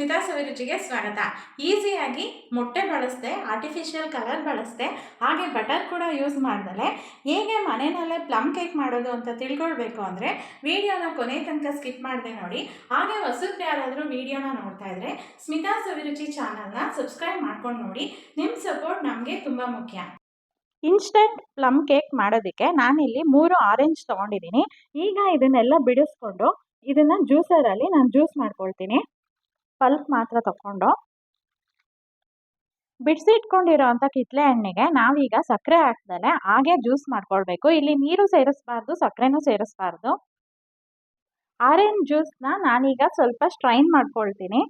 ಸ್ಮಿತಾ ಸವಿರುಚಿಗೆ ಸ್ವಾಗತ. ಈಸಿಯಾಗಿ ಮೊಟ್ಟೆ ಬಳಸದೆ, ಆರ್ಟಿಫಿಷಿಯಲ್ ಕಲರ್ ಬಳಸದೆ, ಹಾಗೆ ಬಟರ್ ಕೂಡ ಯೂಸ್ ಮಾಡ್ದಲೆ ಹೇಗೆ ಮನೆಯಲ್ಲೇ ಪ್ಲಮ್ ಕೇಕ್ ಮಾಡೋದು ಅಂತ ತಿಳ್ಕೊಳ್ಬೇಕು ಅಂದರೆ ವಿಡಿಯೋನ ಕೊನೆ ತನಕ ಸ್ಕಿಪ್ ಮಾಡದೆ ನೋಡಿ. ಹಾಗೆ ಹೊಸಬ್ರು ಯಾರಾದರೂ ವಿಡಿಯೋನ ನೋಡ್ತಾ ಇದ್ರೆ ಸ್ಮಿತಾ ಸವಿರುಚಿ ಚಾನಲ್ನ ಸಬ್ಸ್ಕ್ರೈಬ್ ಮಾಡ್ಕೊಂಡು ನೋಡಿ. ನಿಮ್ಮ ಸಪೋರ್ಟ್ ನಮಗೆ ತುಂಬ ಮುಖ್ಯ. ಇನ್ಸ್ಟೆಂಟ್ ಪ್ಲಮ್ ಕೇಕ್ ಮಾಡೋದಕ್ಕೆ ನಾನಿಲ್ಲಿ 3 ಆರೆಂಜ್ ತೊಗೊಂಡಿದ್ದೀನಿ. ಈಗ ಇದನ್ನೆಲ್ಲ ಬಿಡಿಸ್ಕೊಂಡು ಇದನ್ನು ಜ್ಯೂಸರಲ್ಲಿ ನಾನು ಜ್ಯೂಸ್ ಮಾಡ್ಕೊಳ್ತೀನಿ. ಪಲ್ಪ್ ಮಾತ್ರ ತಗೊಂಡು ಬಿಡಿಸಿಟ್ಕೊಂಡಿರೋ ಅಂಥ ಕಿತ್ತಳೆ ಹಣ್ಣಿಗೆ ನಾವೀಗ ಸಕ್ಕರೆ ಹಾಕ್ದಲೆ ಹಾಗೆ ಜ್ಯೂಸ್ ಮಾಡ್ಕೊಳ್ಬೇಕು. ಇಲ್ಲಿ ನೀರು ಸೇರಿಸಬಾರ್ದು, ಸಕ್ಕರೆನೂ ಸೇರಿಸಬಾರ್ದು. ಆರೆಂಜ್ ಜ್ಯೂಸ್ನ ನಾನೀಗ ಸ್ವಲ್ಪ ಸ್ಟ್ರೈನ್ ಮಾಡ್ಕೊಳ್ತೀನಿ.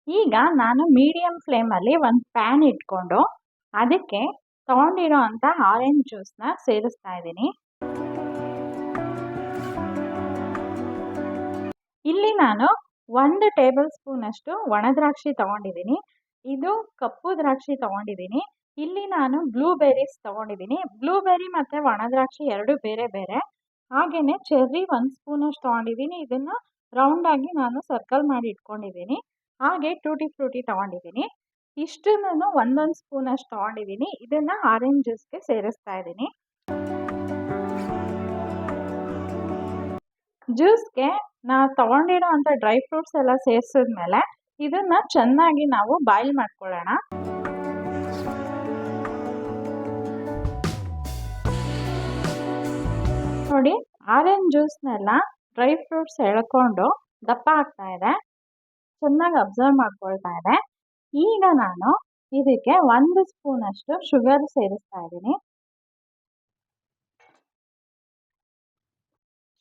ಈಗ ನಾನು ಮೀಡಿಯಂ ಫ್ಲೇಮಲ್ಲಿ ಒಂದು ಪ್ಯಾನ್ ಇಟ್ಕೊಂಡು ಅದಕ್ಕೆ ತಗೊಂಡಿರೋ ಅಂಥ ಆರೆಂಜ್ ಜ್ಯೂಸ್ನ ಸೇರಿಸ್ತಾ ಇದ್ದೀನಿ. ಇಲ್ಲಿ ನಾನು 1 ಟೇಬಲ್ ಸ್ಪೂನಷ್ಟು ಒಣ ದ್ರಾಕ್ಷಿ ತಗೊಂಡಿದ್ದೀನಿ. ಇದು ಕಪ್ಪು ದ್ರಾಕ್ಷಿ ತಗೊಂಡಿದ್ದೀನಿ. ಇಲ್ಲಿ ನಾನು ಬ್ಲೂಬೆರೀಸ್ ತಗೊಂಡಿದ್ದೀನಿ. ಬ್ಲೂಬೆರಿ ಮತ್ತು ಒಣ ದ್ರಾಕ್ಷಿ ಎರಡು ಬೇರೆ ಬೇರೆ. ಹಾಗೆಯೇ ಚೆರ್ರಿ 1 ಸ್ಪೂನಷ್ಟು ತಗೊಂಡಿದ್ದೀನಿ. ಇದನ್ನು ರೌಂಡಾಗಿ ನಾನು ಸರ್ಕಲ್ ಮಾಡಿ ಇಟ್ಕೊಂಡಿದ್ದೀನಿ. ಹಾಗೆ ಟೂಟಿ ಫ್ರೂಟಿ ತಗೊಂಡಿದ್ದೀನಿ. ಇಷ್ಟನ್ನು ಒಂದೊಂದು ಸ್ಪೂನಷ್ಟು ತಗೊಂಡಿದ್ದೀನಿ. ಇದನ್ನು ಆರೆಂಜ್ ಜ್ಯೂಸ್ಗೆ ಸೇರಿಸ್ತಾ ಇದ್ದೀನಿ. ಜ್ಯೂಸ್ಗೆ ನಾವು ತಗೊಂಡಿರೋ ಅಂಥ ಡ್ರೈ ಫ್ರೂಟ್ಸ್ ಎಲ್ಲ ಸೇರಿಸಿದ್ಮೇಲೆ ಇದನ್ನು ಚೆನ್ನಾಗಿ ನಾವು ಬಾಯ್ಲ್ ಮಾಡ್ಕೊಳ್ಳೋಣ. ನೋಡಿ, ಆರೆಂಜ್ ಜ್ಯೂಸ್ನೆಲ್ಲ ಡ್ರೈ ಫ್ರೂಟ್ಸ್ ಎಳ್ಕೊಂಡು ದಪ್ಪ ಆಗ್ತಾ ಇದೆ, ಚೆನ್ನಾಗಿ ಅಬ್ಸರ್ವ್ ಮಾಡ್ಕೊಳ್ತಾ ಇದೆ. ಈಗ ನಾನು ಇದಕ್ಕೆ 1 ಸ್ಪೂನಷ್ಟು ಶುಗರ್ ಸೇರಿಸ್ತಾ ಇದ್ದೀನಿ.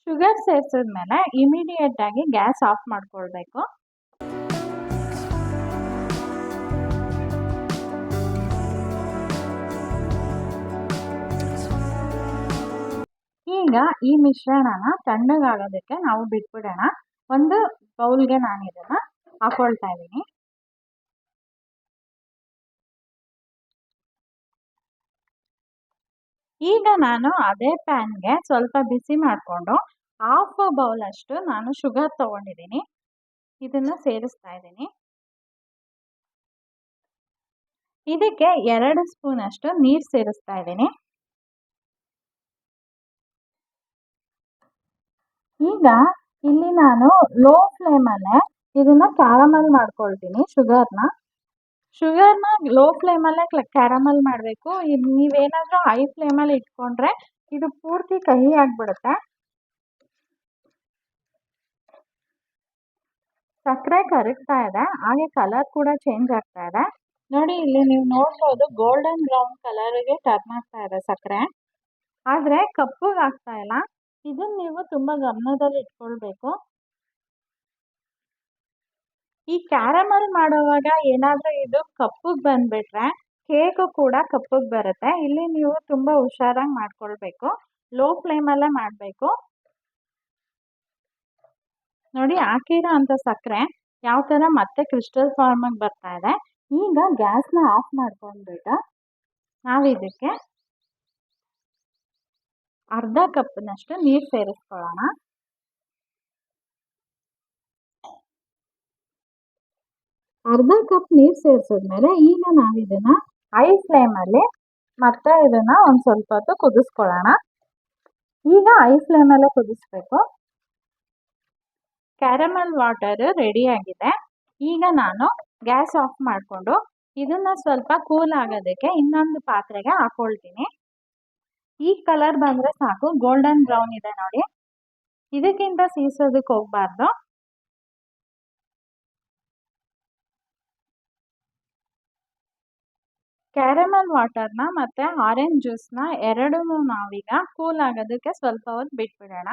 ಶುಗರ್ ಸೇರಿಸಿದ್ಮೇಲೆ ಇಮಿಡಿಯೇಟ್ ಆಗಿ ಗ್ಯಾಸ್ ಆಫ್ ಮಾಡ್ಕೊಳ್ಬೇಕು. ಈಗ ಈ ಮಿಶ್ರಣನ ತಣ್ಣಗಾಗೋದಕ್ಕೆ ನಾವು ಬಿಟ್ಬಿಡೋಣ. ಒಂದು ಬೌಲ್ಗೆ ನಾನು ಇದನ್ನು ಹಾಕೊಳ್ತಾ ಇದ್ದೀನಿ. ಈಗ ನಾನು ಅದೇ ಪ್ಯಾನ್ಗೆ ಸ್ವಲ್ಪ ಬಿಸಿ ಮಾಡಿಕೊಂಡು ಹಾಫ್ ಬೌಲಷ್ಟು ನಾನು ಶುಗರ್ ತಗೊಂಡಿದ್ದೀನಿ. ಇದನ್ನು ಸೇರಿಸ್ತಾ ಇದ್ದೀನಿ. ಇದಕ್ಕೆ 2 ಸ್ಪೂನಷ್ಟು ನೀರು ಸೇರಿಸ್ತಾ ಇದ್ದೀನಿ. ಈಗ ಇಲ್ಲಿ ನಾನು ಲೋ ಫ್ಲೇಮಲ್ಲೇ ಇದನ್ನು ಕ್ಯಾರಮಲ್ ಮಾಡ್ಕೊಳ್ತೀನಿ. ಶುಗರ್ನ ಲೋ ಫ್ಲೇಮಲ್ಲೇ ಕ್ಯಾರಮಲ್ ಮಾಡಬೇಕು. ನೀವೇನಾದರೂ ಹೈ ಫ್ಲೇಮಲ್ಲಿ ಇಟ್ಕೊಂಡ್ರೆ ಇದು ಪೂರ್ತಿ ಕಹಿ ಆಗಿಬಿಡುತ್ತೆ. ಸಕ್ಕರೆ ಕರಗ್ತಾ ಇದೆ, ಹಾಗೆ ಕಲರ್ ಕೂಡ ಚೇಂಜ್ ಆಗ್ತಾ ಇದೆ. ನೋಡಿ, ಇಲ್ಲಿ ನೀವು ನೋಡ್ಬೋದು ಗೋಲ್ಡನ್ ಬ್ರೌನ್ ಕಲರ್ಗೆ ಟರ್ನ್ ಆಗ್ತಾ ಇದೆ ಸಕ್ಕರೆ, ಆದರೆ ಕಪ್ಪಗೆ ಆಗ್ತಾ ಇಲ್ಲ. ಇದನ್ನು ನೀವು ತುಂಬ ಗಮನದಲ್ಲಿ ಇಟ್ಕೊಳ್ಬೇಕು. ಈ ಕ್ಯಾರಮಲ್ ಮಾಡುವಾಗ ಏನಾದರೂ ಇದು ಕಪ್ಪಗೆ ಬಂದುಬಿಟ್ರೆ ಕೇಕು ಕೂಡ ಕಪ್ಪಗೆ ಬರುತ್ತೆ. ಇಲ್ಲಿ ನೀವು ತುಂಬ ಹುಷಾರಾಗಿ ಮಾಡ್ಕೊಳ್ಬೇಕು. ಲೋ ಫ್ಲೇಮಲ್ಲೇ ಮಾಡಬೇಕು. ನೋಡಿ, ಹಾಕಿರೋ ಅಂಥ ಸಕ್ಕರೆ ಯಾವ ಥರ ಮತ್ತೆ ಕ್ರಿಸ್ಟಲ್ ಫಾರ್ಮಾಗಿ ಬರ್ತಾ ಇದೆ. ಈಗ ಗ್ಯಾಸ್ನ ಆಫ್ ಮಾಡ್ಕೊಂಡ್ಬಿಟ್ಟು ನಾವು ಇದಕ್ಕೆ ಅರ್ಧ ಕಪ್ನಷ್ಟು ನೀರು ಸೇರಿಸ್ಕೊಳ್ಳೋಣ. ಅರ್ಧ ಕಪ್ ನೀರು ಸೇರಿಸಿದ್ಮೇಲೆ ಈಗ ನಾವು ಇದನ್ನು ಹೈ ಫ್ಲೇಮಲ್ಲಿ ಮತ್ತೆ ಇದನ್ನು ಒಂದು ಸ್ವಲ್ಪ ಹೊತ್ತು ಕುದಿಸ್ಕೊಳ್ಳೋಣ. ಈಗ ಹೈ ಫ್ಲೇಮಲ್ಲೇ ಕುದಿಸ್ಬೇಕು. ಕ್ಯಾರಮಲ್ ವಾಟರ್ ರೆಡಿಯಾಗಿದೆ. ಈಗ ನಾನು ಗ್ಯಾಸ್ ಆಫ್ ಮಾಡಿಕೊಂಡು ಇದನ್ನು ಸ್ವಲ್ಪ ಕೂಲ್ ಆಗೋದಕ್ಕೆ ಇನ್ನೊಂದು ಪಾತ್ರೆಗೆ ಹಾಕೊಳ್ತೀನಿ. ಈ ಕಲರ್ ಬಂದರೆ ಸಾಕು, ಗೋಲ್ಡನ್ ಬ್ರೌನ್ ಇದೆ ನೋಡಿ. ಇದಕ್ಕಿಂತ ಸೀಸೋದಕ್ಕೆ ಹೋಗಬಾರ್ದು. ಕ್ಯಾರಮಲ್ ವಾಟರ್ನ ಮತ್ತು ಆರೆಂಜ್ ಜ್ಯೂಸ್ನ ಎರಡೂ ನಾವೀಗ ಕೂಲ್ ಆಗೋದಕ್ಕೆ ಸ್ವಲ್ಪ ಹೊತ್ತು ಬಿಟ್ಬಿಡೋಣ.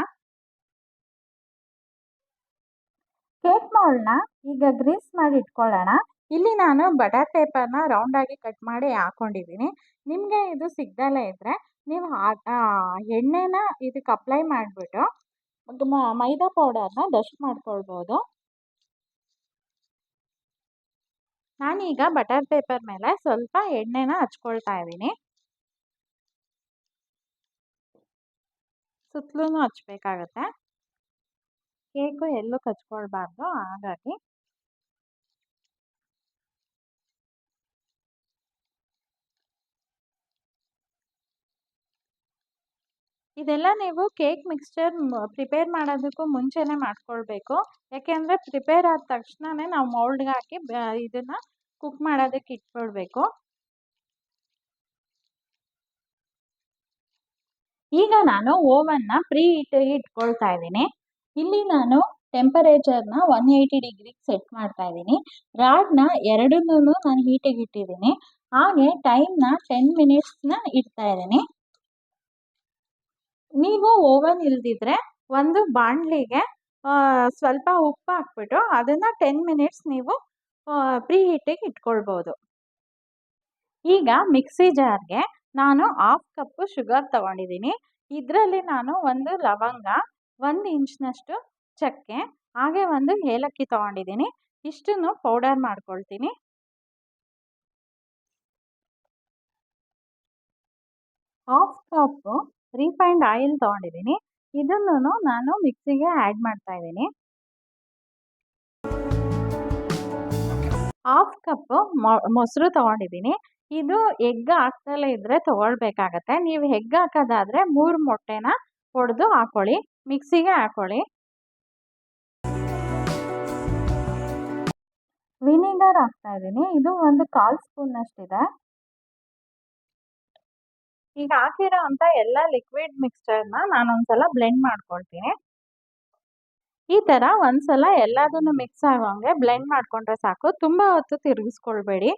ಕೇಕ್ ಮೌಲ್ಡ್ನ ಈಗ ಗ್ರೀಸ್ ಮಾಡಿ ಇಟ್ಕೊಳ್ಳೋಣ. ಇಲ್ಲಿ ನಾನು ಬಟರ್ ಪೇಪರ್ನ ರೌಂಡಾಗಿ ಕಟ್ ಮಾಡಿ ಹಾಕ್ಕೊಂಡಿದ್ದೀನಿ. ನಿಮಗೆ ಇದು ಸಿಗ್ದಲೇ ಇದ್ದರೆ ನೀವು ಎಣ್ಣೆನ ಇದಕ್ಕೆ ಅಪ್ಲೈ ಮಾಡಿಬಿಟ್ಟು ಮೈದಾ ಪೌಡರ್ನ ಡಸ್ಟ್ ಮಾಡ್ಕೊಳ್ಬೋದು. ನಾನೀಗ ಬಟರ್ ಪೇಪರ್ ಮೇಲೆ ಸ್ವಲ್ಪ ಎಣ್ಣೆನ ಹಚ್ಕೊಳ್ತಾ ಇದ್ದೀನಿ. ಸುತ್ತಲೂ ಹಚ್ಬೇಕಾಗತ್ತೆ. ಕೇಕು ಎಲ್ಲೂ ಕಚ್ಕೊಳ್ಬಾರ್ದು, ಹಾಗಾಗಿ ಇದೆಲ್ಲ ನೀವು ಕೇಕ್ ಮಿಕ್ಸ್ಚರ್ ಪ್ರಿಪೇರ್ ಮಾಡೋದಕ್ಕೂ ಮುಂಚೆನೇ ಮಾಡ್ಕೊಳ್ಬೇಕು. ಯಾಕೆಂದರೆ ಪ್ರಿಪೇರ್ ಆದ ತಕ್ಷಣನೇ ನಾವು ಮೌಲ್ಡ್ಗೆ ಹಾಕಿ ಇದನ್ನು ಕುಕ್ ಮಾಡೋದಕ್ಕೆ ಇಟ್ಬಿಡ್ಬೇಕು. ಈಗ ನಾನು ಓವನ್ನ ಪ್ರೀ ಹೀಟಿಗೆ ಇಟ್ಕೊಳ್ತಾ ಇದ್ದೀನಿ. ಇಲ್ಲಿ ನಾನು ಟೆಂಪರೇಚರ್ನ 180 ಡಿಗ್ರಿಗೆ ಸೆಟ್ ಮಾಡ್ತಾ ಇದ್ದೀನಿ. ರಾಡ್ನ ಎರಡನ್ನೂ ನಾನು ಹೀಟಿಗೆ ಇಟ್ಟಿದ್ದೀನಿ. ಹಾಗೆ ಟೈಮ್ನ 10 ಮಿನಿಟ್ಸ್ನ ಇಡ್ತಾ ಇದ್ದೀನಿ. ನೀವು ಓವನ್ ಇಲ್ದಿದ್ರೆ ಒಂದು ಬಾಣಲಿಗೆ ಸ್ವಲ್ಪ ಉಪ್ಪು ಹಾಕ್ಬಿಟ್ಟು ಅದನ್ನು 10 ಮಿನಿಟ್ಸ್ ನೀವು ಪ್ರೀ ಹೀಟಿಗೆ ಇಟ್ಕೊಳ್ಬೋದು. ಈಗ ಮಿಕ್ಸಿ ಜಾರ್ಗೆ ನಾನು 1/2 ಕಪ್ಪು ಶುಗರ್ ತಗೊಂಡಿದ್ದೀನಿ. ಇದರಲ್ಲಿ ನಾನು ಒಂದು ಲವಂಗ, 1 ಇಂಚ್ನಷ್ಟು ಚಕ್ಕೆ, ಹಾಗೆ ಒಂದು ಏಲಕ್ಕಿ ತಗೊಂಡಿದ್ದೀನಿ. ಇಷ್ಟನ್ನು ಪೌಡರ್ ಮಾಡ್ಕೊಳ್ತೀನಿ. ಹಾಫ್ ಕಪ್ಪು ರಿಫೈನ್ಡ್ ಆಯಿಲ್ ತಗೊಂಡಿದ್ದೀನಿ. ಇದನ್ನು ನಾನು ಮಿಕ್ಸಿಗೆ ಆ್ಯಡ್ ಮಾಡ್ತಾ ಇದ್ದೀನಿ. 1/2 ಕಪ್ಪು ಮೊಸರು ತಗೊಂಡಿದ್ದೀನಿ. ಇದು ಎಗ್ ಹಾಕ್ದಲೇ ಇದ್ದರೆ ತಗೊಳ್ಬೇಕಾಗತ್ತೆ. ನೀವು ಎಗ್ ಹಾಕೋದಾದರೆ 3 ಮೊಟ್ಟೆನ ಒಡೆದು ಹಾಕೊಳ್ಳಿ, ಮಿಕ್ಸಿಗೆ ಹಾಕೊಳ್ಳಿ. ವಿನಿಗರ್ ಹಾಕ್ತಾ ಇದ್ದೀನಿ. ಇದು ಒಂದು 1/4 ಸ್ಪೂನಷ್ಟಿದೆ. ಈಗ ಹಾಕಿರೋ ಅಂಥ ಎಲ್ಲ ಲಿಕ್ವಿಡ್ ಮಿಕ್ಸ್ಚರ್ನ ನಾನೊಂದ್ಸಲ ಬ್ಲೆಂಡ್ ಮಾಡ್ಕೊಳ್ತೀನಿ. ಈ ಥರ ಒಂದ್ಸಲ ಎಲ್ಲದನ್ನು ಮಿಕ್ಸ್ ಆಗೋಂಗೆ ಬ್ಲೆಂಡ್ ಮಾಡಿಕೊಂಡ್ರೆ ಸಾಕು. ತುಂಬ ಹೊತ್ತು ತಿರುಗಿಸ್ಕೊಳ್ಬೇಡಿ.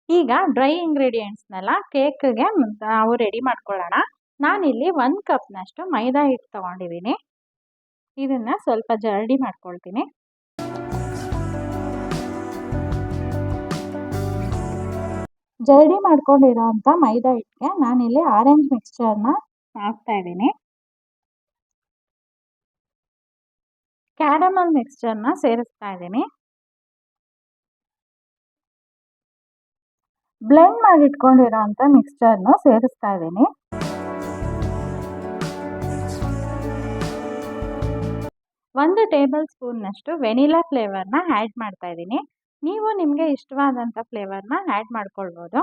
ಈಗ ಡ್ರೈ ಇಂಗ್ರೀಡಿಯೆಂಟ್ಸ್ನೆಲ್ಲ ಕೇಕ್ಗೆ ನಾವು ರೆಡಿ ಮಾಡ್ಕೊಳ್ಳೋಣ. ನಾನಿಲ್ಲಿ 1 ಕಪ್ನಷ್ಟು ಮೈದಾ ಹಿಟ್ಟು ತೊಗೊಂಡಿದ್ದೀನಿ. ಇದನ್ನು ಸ್ವಲ್ಪ ಜರಡಿ ಮಾಡ್ಕೊಳ್ತೀನಿ. ಜರಡಿ ಮಾಡ್ಕೊಂಡಿರೋ ಅಂಥ ಮೈದಾ ಹಿಟ್ಟಿಗೆ ನಾನಿಲ್ಲಿ ಆರೆಂಜ್ ಮಿಕ್ಸ್ಚರ್ನ ಹಾಕ್ತಾ ಇದ್ದೀನಿ. ಕ್ಯಾರಮಲ್ ಮಿಕ್ಸ್ಚರ್ನ ಸೇರಿಸ್ತಾ ಇದ್ದೀನಿ. ಬ್ಲೆಂಡ್ ಮಾಡಿ ಇಟ್ಕೊಂಡಿರೋ ಅಂಥ ಮಿಕ್ಸ್ಚರ್ನ ಸೇರಿಸ್ತಾ ಇದ್ದೀನಿ. ಒಂದು ಟೇಬಲ್ ಸ್ಪೂನ್ನಷ್ಟು ವೆನಿಲಾ ಫ್ಲೇವರ್ನ ಆ್ಯಡ್ ಮಾಡ್ತಾ ಇದ್ದೀನಿ. ನೀವು ನಿಮಗೆ ಇಷ್ಟವಾದಂಥ ಫ್ಲೇವರ್ನ ಆ್ಯಡ್ ಮಾಡ್ಕೊಳ್ಬೋದು.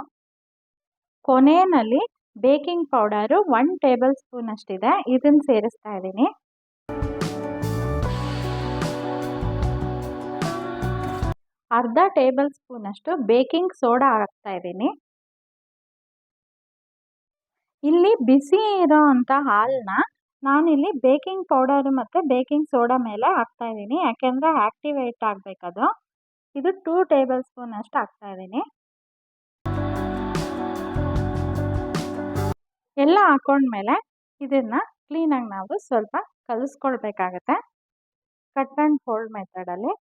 ಕೊನೆಯಲ್ಲಿ ಬೇಕಿಂಗ್ ಪೌಡರು 1 ಟೇಬಲ್ ಸ್ಪೂನಷ್ಟಿದೆ. ಇದನ್ನು ಸೇರಿಸ್ತಾ ಇದ್ದೀನಿ. ಅರ್ಧ ಟೇಬಲ್ ಸ್ಪೂನಷ್ಟು ಬೇಕಿಂಗ್ ಸೋಡಾ ಹಾಕ್ತಾ ಇದ್ದೀನಿ. ಇಲ್ಲಿ ಬಿಸಿ ಇರೋ ಅಂಥ ಹಾಲನ್ನ ನಾನಿಲ್ಲಿ ಬೇಕಿಂಗ್ ಪೌಡರ್ ಮತ್ತು ಬೇಕಿಂಗ್ ಸೋಡಾ ಮೇಲೆ ಹಾಕ್ತಾ ಇದ್ದೀನಿ. ಯಾಕೆಂದರೆ ಆ್ಯಕ್ಟಿವೇಟ್ ಆಗಬೇಕದು. ಇದು 2 ಟೇಬಲ್ ಸ್ಪೂನಷ್ಟು ಹಾಕ್ತಾ ಇದ್ದೀನಿ. ಎಲ್ಲ ಹಾಕೊಂಡ್ಮೇಲೆ ಇದನ್ನು ಕ್ಲೀನಾಗಿ ನಾವು ಸ್ವಲ್ಪ ಕಲಿಸ್ಕೊಳ್ಬೇಕಾಗತ್ತೆ. ಕಟ್ ಆ್ಯಂಡ್ ಫೋಲ್ಡ್ ಮೆಥಡಲ್ಲಿ.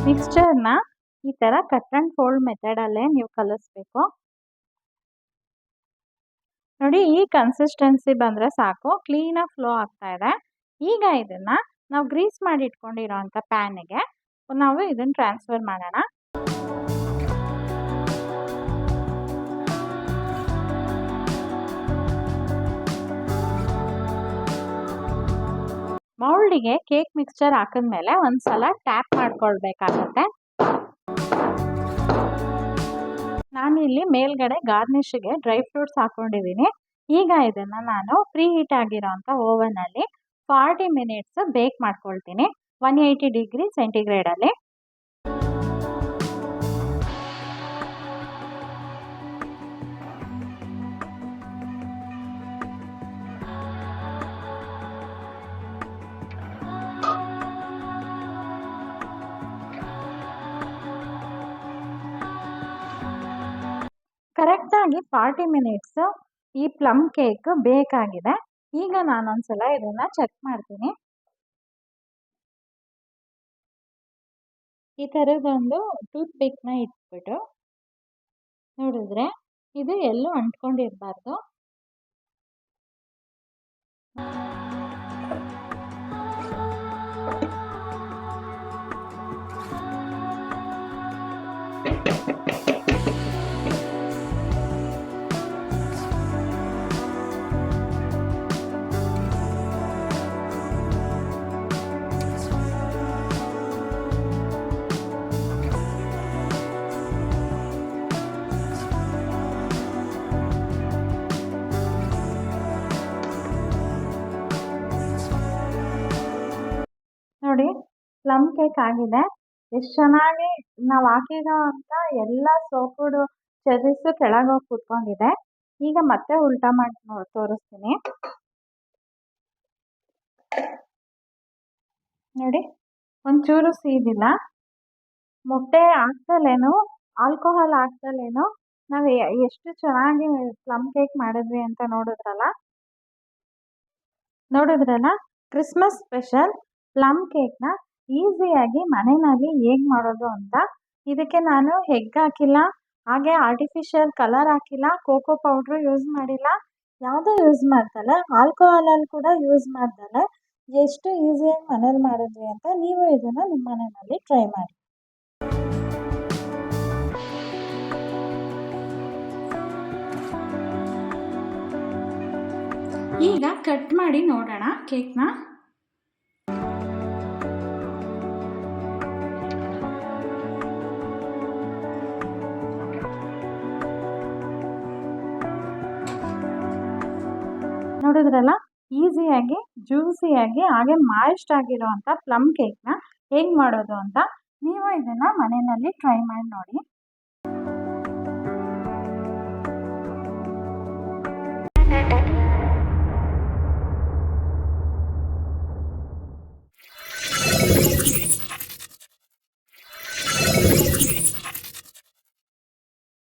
ಮಿಕ್ಸ್ಚರ್ನ ಈ ಥರ ಕಟ್ ಆ್ಯಂಡ್ ಫೋಲ್ಡ್ ಮೆಥಡಲ್ಲೇ ನೀವು ಕಲಿಸ್ಬೇಕು. ನೋಡಿ, ಈ ಕನ್ಸಿಸ್ಟೆನ್ಸಿ ಬಂದರೆ ಸಾಕು. ಕ್ಲೀನಾಗಿ ಫ್ಲೋ ಆಗ್ತಾ ಇದೆ. ಈಗ ಇದನ್ನು ನಾವು ಗ್ರೀಸ್ ಮಾಡಿ ಇಟ್ಕೊಂಡಿರೋ ಅಂಥ ಪ್ಯಾನಿಗೆ ನಾವು ಇದನ್ನು ಟ್ರಾನ್ಸ್ಫರ್ ಮಾಡೋಣ. ಮೌಲ್ಡಿಗೆ ಕೇಕ್ ಮಿಕ್ಸ್ಚರ್ ಹಾಕಿದ್ಮೇಲೆ ಒಂದ್ಸಲ ಟ್ಯಾಪ್ ಮಾಡ್ಕೊಳ್ಬೇಕಾಗತ್ತೆ. ನಾನಿಲ್ಲಿ ಮೇಲ್ಗಡೆ ಗಾರ್ನಿಷ್ಗೆ ಡ್ರೈ ಫ್ರೂಟ್ಸ್ ಹಾಕ್ಕೊಂಡಿದ್ದೀನಿ. ಈಗ ಇದನ್ನು ನಾನು ಪ್ರೀ ಹೀಟ್ ಆಗಿರೋ ಅಂಥ ಓವನಲ್ಲಿ 40 ಮಿನಿಟ್ಸ್ ಬೇಕ್ ಮಾಡ್ಕೊಳ್ತೀನಿ 180 ಡಿಗ್ರಿ ಸೆಂಟಿಗ್ರೇಡಲ್ಲಿ. ಕರೆಕ್ಟಾಗಿ 40 ಮಿನಿಟ್ಸು ಈ ಪ್ಲಮ್ ಕೇಕ್ ಬೇಕಾಗಿದೆ. ಈಗ ನಾನೊಂದ್ಸಲ ಇದನ್ನು ಚೆಕ್ ಮಾಡ್ತೀನಿ. ಈ ಥರದೊಂದು ಟೂತ್ ಪಿಕ್ನ ಇಟ್ಬಿಟ್ಟು ನೋಡಿದ್ರೆ ಇದು ಎಲ್ಲೂ ಅಂಟ್ಕೊಂಡಿರಬಾರ್ದು. ಪ್ಲಮ್ ಕೇಕ್ ಆಗಿದೆ. ಎಷ್ಟು ಚೆನ್ನಾಗಿ ನಾವು ಹಾಕಿರೋ ಅಂತ ಎಲ್ಲ ಸೋಪುಡು ಚೆರ್ರೀಸು ಕೆಳಗೆ ಹೋಗಿ ಕೂತ್ಕೊಂಡಿದೆ. ಈಗ ಮತ್ತೆ ಉಲ್ಟಾ ಮಾಡಿ ತೋರಿಸ್ತೀನಿ ನೋಡಿ. ಒಂಚೂರು ಸೀದಿಲ್ಲ. ಮೊಟ್ಟೆ ಹಾಕ್ದಲೇನು ಆಲ್ಕೋಹಾಲ್ ಹಾಕ್ದಲೇನು ನಾವು ಎಷ್ಟು ಚೆನ್ನಾಗಿ ಪ್ಲಮ್ ಕೇಕ್ ಮಾಡಿದ್ವಿ ಅಂತ ನೋಡಿದ್ರಲ್ಲ. ಕ್ರಿಸ್ಮಸ್ ಸ್ಪೆಷಲ್ ಪ್ಲಮ್ ಕೇಕ್ನ ಈಸಿಯಾಗಿ ಮನೆಯಲ್ಲಿ ಹೇಗೆ ಮಾಡೋದು ಅಂತ. ಇದಕ್ಕೆ ನಾನು ಎಗ್ ಹಾಕಿಲ್ಲ, ಹಾಗೆ ಆರ್ಟಿಫಿಷಿಯಲ್ ಕಲರ್ ಹಾಕಿಲ್ಲ, ಕೋಕೋ ಪೌಡ್ರು ಯೂಸ್ ಮಾಡಿಲ್ಲ, ಯಾವುದೂ ಯೂಸ್ ಮಾಡ್ದಲೆ, ಆಲ್ಕೋಹಾಲಲ್ಲಿ ಕೂಡ ಯೂಸ್ ಮಾಡ್ದಲೆ ಎಷ್ಟು ಈಸಿಯಾಗಿ ಮನೇಲಿ ಮಾಡಿದ್ವಿ ಅಂತ ನೀವು ಇದನ್ನು ನಿಮ್ಮ ಮನೆಯಲ್ಲಿ ಟ್ರೈ ಮಾಡಿ. ಈಗ ಕಟ್ ಮಾಡಿ ನೋಡೋಣ ಕೇಕ್ನ. ನೋಡಿದ್ರಲ್ಲ, ಈಸಿಯಾಗಿ ಜ್ಯೂಸಿಯಾಗಿ ಹಾಗೆ ಮಾಯಿಸ್ಟ್ ಆಗಿರೋ ಅಂಥ ಪ್ಲಮ್ ಕೇಕ್ನ ಹೇಗೆ ಮಾಡೋದು ಅಂತ. ನೀವು ಇದನ್ನು ಮನೆಯಲ್ಲಿ ಟ್ರೈ ಮಾಡಿ ನೋಡಿ.